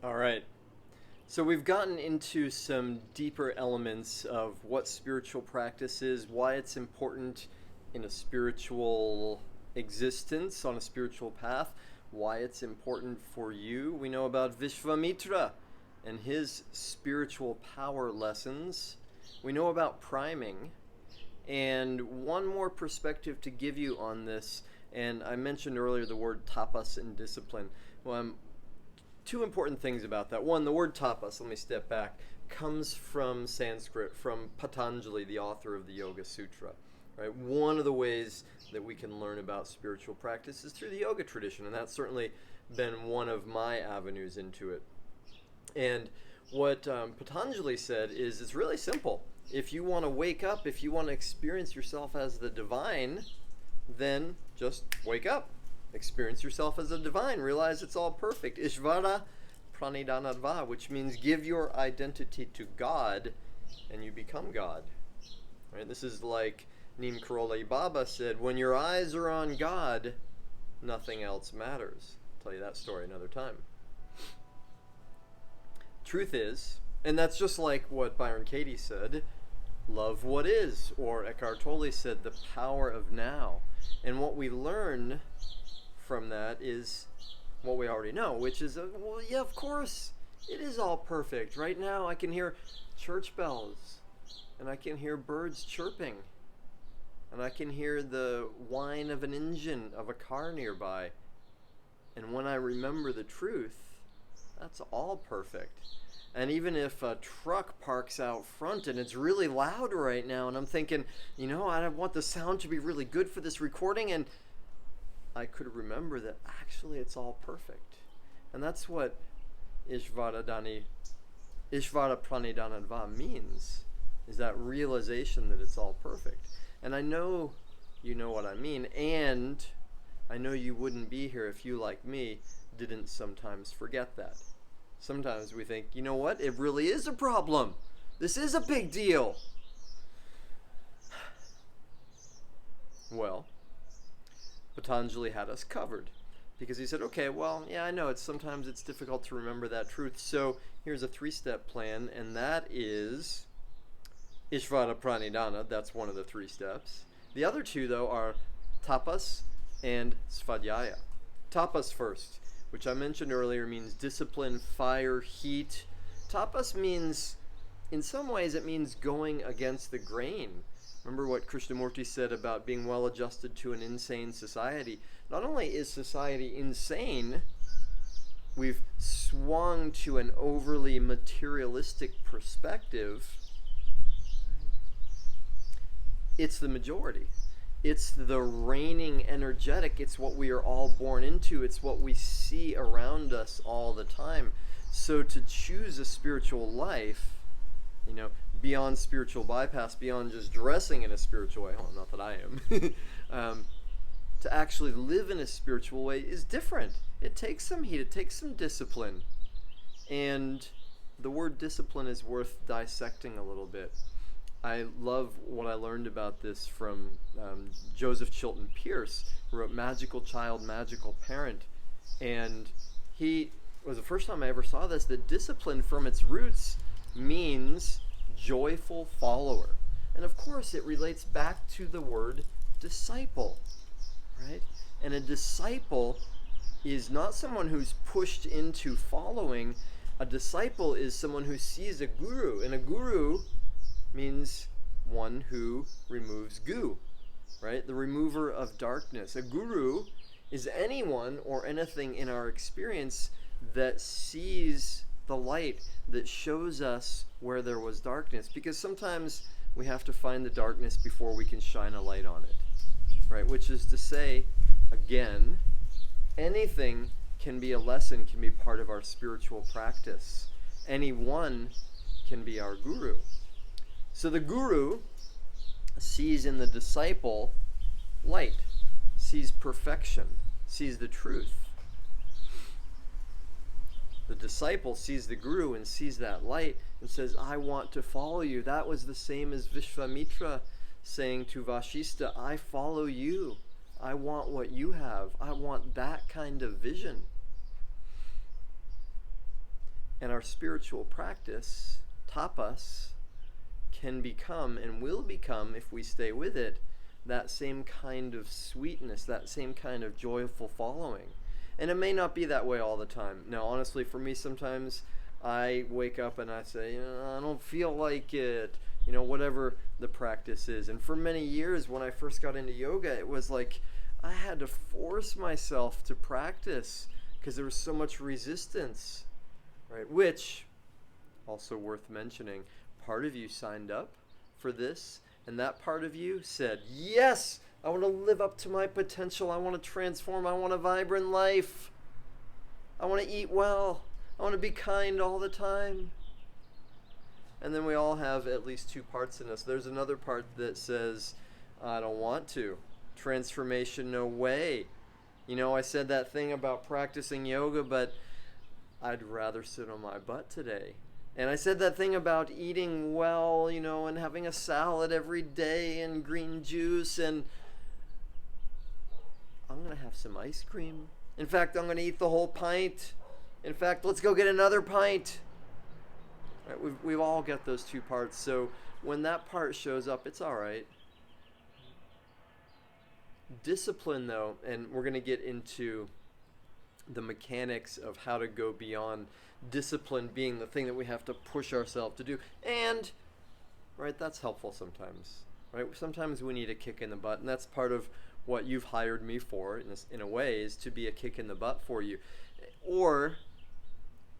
All right. So we've gotten into some deeper elements of what spiritual practice is, why it's important in a spiritual existence, on a spiritual path, why it's important for you. We know about Vishvamitra and his spiritual power lessons. We know about priming. And one more perspective to give you on this, and I mentioned earlier the word tapas and discipline. Well, two important things about that. One, the word tapas, let me step back, comes from Sanskrit, from Patanjali, the author of the Yoga Sutra. Right? One of the ways that we can learn about spiritual practice is through the yoga tradition, and that's certainly been one of my avenues into it. And what Patanjali said is it's really simple. If you want to wake up, if you want to experience yourself as the divine, then just wake up. Experience yourself as a divine. Realize it's all perfect. Ishvara pranidanadva, which means give your identity to God and you become God. Right? This is like Neem Karoli Baba said, when your eyes are on God, nothing else matters. I'll tell you that story another time. Truth is, and that's just like what Byron Katie said, love what is, or Eckhart Tolle said, the power of now. And what we learn from that is what we already know, which is, well, yeah, of course, it is all perfect. Right now I can hear church bells, and I can hear birds chirping, and I can hear the whine of an engine of a car nearby. And when I remember the truth, that's all perfect. And even if a truck parks out front and it's really loud right now, and I'm thinking, I want the sound to be really good for this recording, and I could remember that actually it's all perfect. And that's what Ishvara Pranidanadva means, is that realization that it's all perfect. And I know you know what I mean, and I know you wouldn't be here if you, like me, didn't sometimes forget that. Sometimes we think, you know what, it really is a problem. This is a big deal. Well, Patanjali had us covered, because he said, okay, well, yeah, I know sometimes it's difficult to remember that truth, so here's a 3-step plan, and that is Ishvara Pranidhana. That's one of the 3 steps. The other 2, though, are tapas and svadhyaya. Tapas first, which I mentioned earlier, means discipline, fire, heat. Tapas means, in some ways, it means going against the grain. Remember what Krishnamurti said about being well adjusted to an insane society. Not only is society insane, we've swung to an overly materialistic perspective. It's the majority. It's the reigning energetic. It's what we are all born into. It's what we see around us all the time. So to choose a spiritual life, beyond spiritual bypass, beyond just dressing in a spiritual way, well, not that I am, to actually live in a spiritual way is different. It takes some heat. It takes some discipline. And the word discipline is worth dissecting a little bit. I love what I learned about this from Joseph Chilton Pierce, who wrote Magical Child, Magical Parent. And he was the first time I ever saw this, that discipline from its roots means joyful follower. And of course it relates back to the word disciple, right? And a disciple is not someone who's pushed into following. A disciple is someone who sees a guru, and a guru means one who removes gu, right? The remover of darkness. A guru is anyone or anything in our experience that sees the light, that shows us where there was darkness. Because sometimes we have to find the darkness before we can shine a light on it, right? Which is to say, again, anything can be a lesson, can be part of our spiritual practice. Anyone can be our guru. So the guru sees in the disciple light, sees perfection, sees the truth. The disciple sees the guru and sees that light and says, I want to follow you. That was the same as Vishvamitra saying to Vashista, I follow you. I want what you have. I want that kind of vision. And our spiritual practice, tapas, can become and will become, if we stay with it, that same kind of sweetness, that same kind of joyful following. And it may not be that way all the time. Now, honestly, for me, sometimes I wake up and I say, I don't feel like it, whatever the practice is. And for many years, when I first got into yoga, it was like I had to force myself to practice because there was so much resistance, right? Which, also worth mentioning, part of you signed up for this, and that part of you said, yes, I want to live up to my potential. I want to transform. I want a vibrant life. I want to eat well. I want to be kind all the time. And then we all have at least two parts in us. There's another part that says, I don't want to. Transformation, no way. I said that thing about practicing yoga, but I'd rather sit on my butt today. And I said that thing about eating well, and having a salad every day and green juice, and I'm going to have some ice cream. In fact, I'm going to eat the whole pint. In fact, let's go get another pint. Right, we've all got those two parts. So when that part shows up, it's all right. Discipline, though, and we're going to get into the mechanics of how to go beyond discipline being the thing that we have to push ourselves to do. And, right, that's helpful sometimes. Right? Sometimes we need a kick in the butt, and that's part of what you've hired me for, in a way, is to be a kick in the butt for you. Or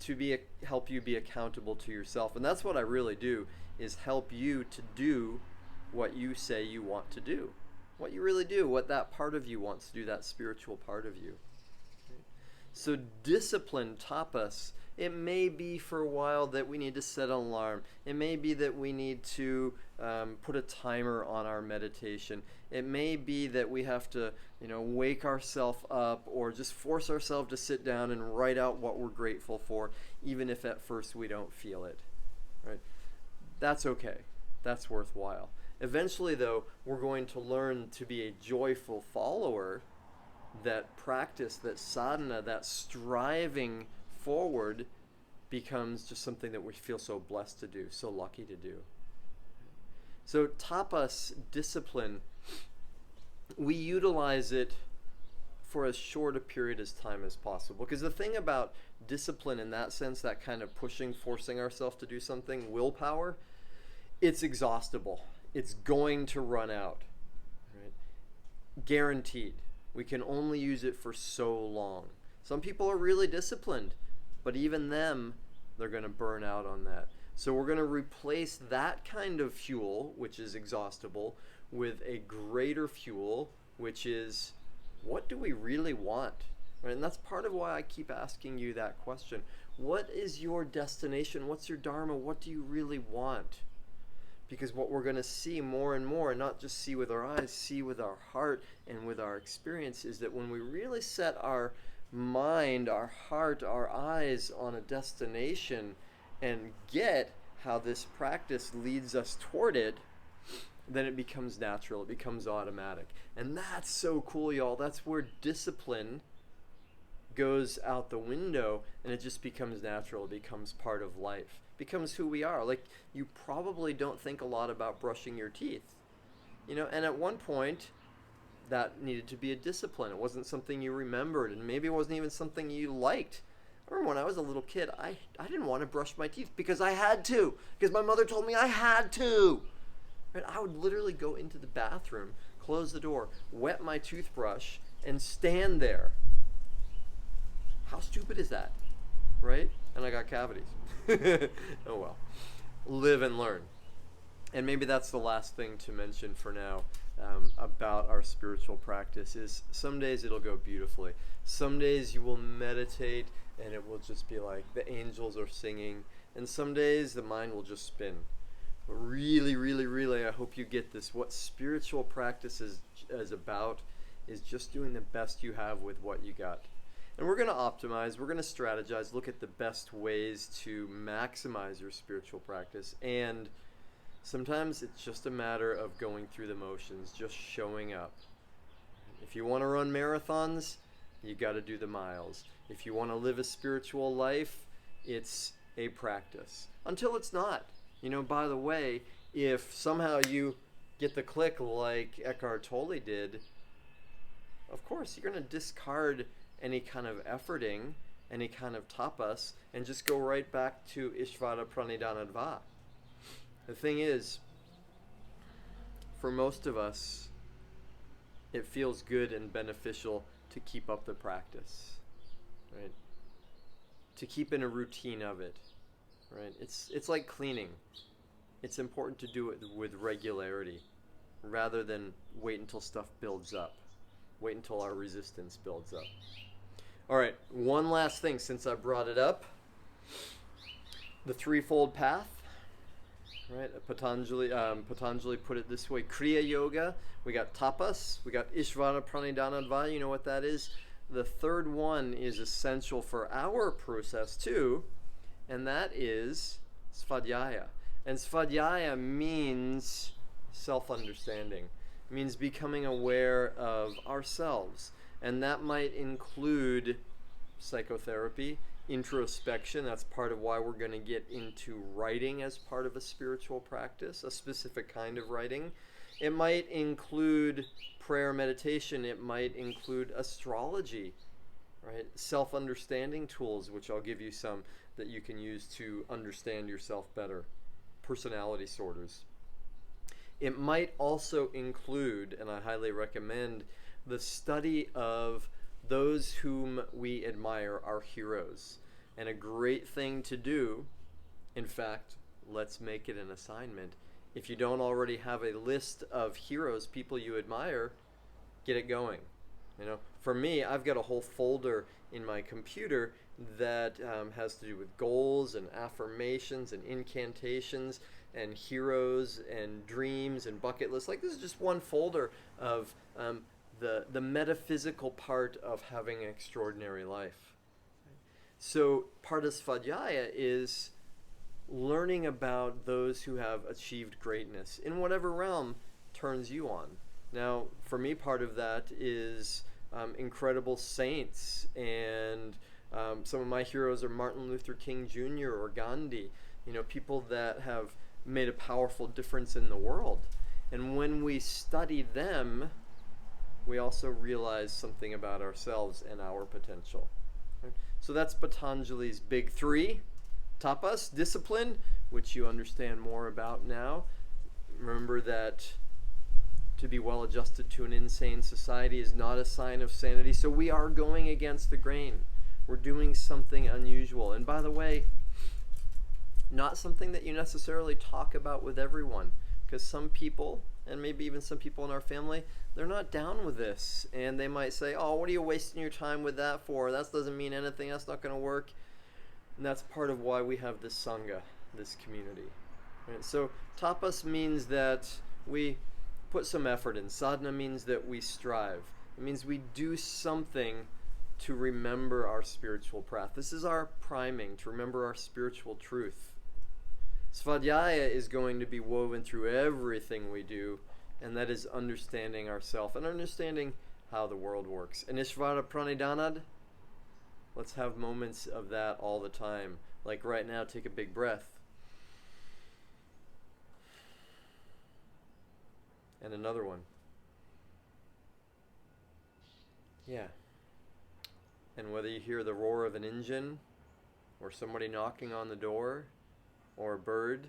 to help you be accountable to yourself. And that's what I really do, is help you to do what you say you want to do. What you really do, what that part of you wants to do, that spiritual part of you. So discipline, tapas, it may be for a while that we need to set an alarm. It may be that we need to put a timer on our meditation. It may be that we have to, wake ourselves up or just force ourselves to sit down and write out what we're grateful for, even if at first we don't feel it. Right? That's okay. That's worthwhile. Eventually, though, we're going to learn to be a joyful follower. That practice, that sadhana, that striving forward becomes just something that we feel so blessed to do, so lucky to do. So tapas, discipline, we utilize it for as short a period of time as possible. Because the thing about discipline in that sense, that kind of pushing, forcing ourselves to do something, willpower, it's exhaustible. It's going to run out. Right? Guaranteed. We can only use it for so long. Some people are really disciplined, but even them, they're going to burn out on that. So we're going to replace that kind of fuel, which is exhaustible, with a greater fuel, which is, what do we really want? Right? And that's part of why I keep asking you that question. What is your destination? What's your dharma? What do you really want? Because what we're going to see more and more, and not just see with our eyes, see with our heart and with our experience, is that when we really set our mind, our heart, our eyes on a destination and get how this practice leads us toward it, then it becomes natural, it becomes automatic. And that's so cool, y'all. That's where discipline goes out the window and it just becomes natural, it becomes part of life. Becomes who we are. Like, you probably don't think a lot about brushing your teeth, and at one point that needed to be a discipline. It wasn't something you remembered, and maybe it wasn't even something you liked. I remember when I was a little kid, I didn't want to brush my teeth because I had to, because my mother told me I had to. Right? I would literally go into the bathroom, close the door, wet my toothbrush, and stand there. How stupid is that? Right? And I got cavities. Oh well. Live and learn. And maybe that's the last thing to mention for now about our spiritual practice is some days it'll go beautifully. Some days you will meditate and it will just be like the angels are singing. And some days the mind will just spin. But really, really, really, I hope you get this. What spiritual practice is about is just doing the best you have with what you got. And we're going to optimize, we're going to strategize, look at the best ways to maximize your spiritual practice. And sometimes it's just a matter of going through the motions, just showing up. If you want to run marathons, you got to do the miles. If you want to live a spiritual life, it's a practice until it's not. By the way, if somehow you get the click like Eckhart Tolle did, of course you're going to discard any kind of efforting, any kind of tapas, and just go right back to Ishvara Pranidhanadva. The thing is, for most of us, it feels good and beneficial to keep up the practice, right? To keep in a routine of it, right? It's like cleaning. It's important to do it with regularity rather than wait until stuff builds up. Wait until our resistance builds up. All right, one last thing since I brought it up. The threefold path, right? Patanjali put it this way. Kriya Yoga, we got tapas, we got Ishvara Pranidhanadva, you know what that is? The third one is essential for our process too, and that is Svadhyaya. And Svadhyaya means self-understanding. It means becoming aware of ourselves. And that might include psychotherapy, introspection. That's part of why we're going to get into writing as part of a spiritual practice, a specific kind of writing. It might include prayer, meditation. It might include astrology, right? Self-understanding tools, which I'll give you some that you can use to understand yourself better. Personality sorters. It might also include, and I highly recommend, the study of those whom we admire, our heroes. And a great thing to do, in fact, let's make it an assignment. If you don't already have a list of heroes, people you admire, get it going. For me, I've got a whole folder in my computer that has to do with goals and affirmations and incantations and heroes and dreams and bucket lists. Like, this is just one folder of the metaphysical part of having an extraordinary life. So part of Svadhyaya is learning about those who have achieved greatness in whatever realm turns you on. Now, for me, part of that is incredible saints, and some of my heroes are Martin Luther King Jr. or Gandhi, people that have made a powerful difference in the world. And when we study them, we also realize something about ourselves and our potential. Right? So that's Patanjali's big three. Tapas, discipline, which you understand more about now. Remember that to be well adjusted to an insane society is not a sign of sanity. So we are going against the grain. We're doing something unusual. And by the way, not something that you necessarily talk about with everyone, because some people, and maybe even some people in our family, they're not down with this. And they might say, oh, what are you wasting your time with that for? That doesn't mean anything. That's not going to work. And that's part of why we have this Sangha, this community. Right? So tapas means that we put some effort in. Sadhana means that we strive. It means we do something to remember our spiritual path. This is our priming, to remember our spiritual truth. Svadhyaya is going to be woven through everything we do, and that is understanding ourselves and understanding how the world works. And Ishvara Pranidhanad, let's have moments of that all the time. Like right now, take a big breath. And another one. Yeah. And whether you hear the roar of an engine, or somebody knocking on the door, or a bird,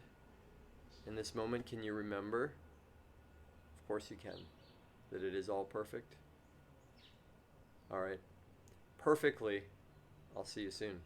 in this moment, can you remember? Of course you can. That it is all perfect. All right. Perfectly. I'll see you soon.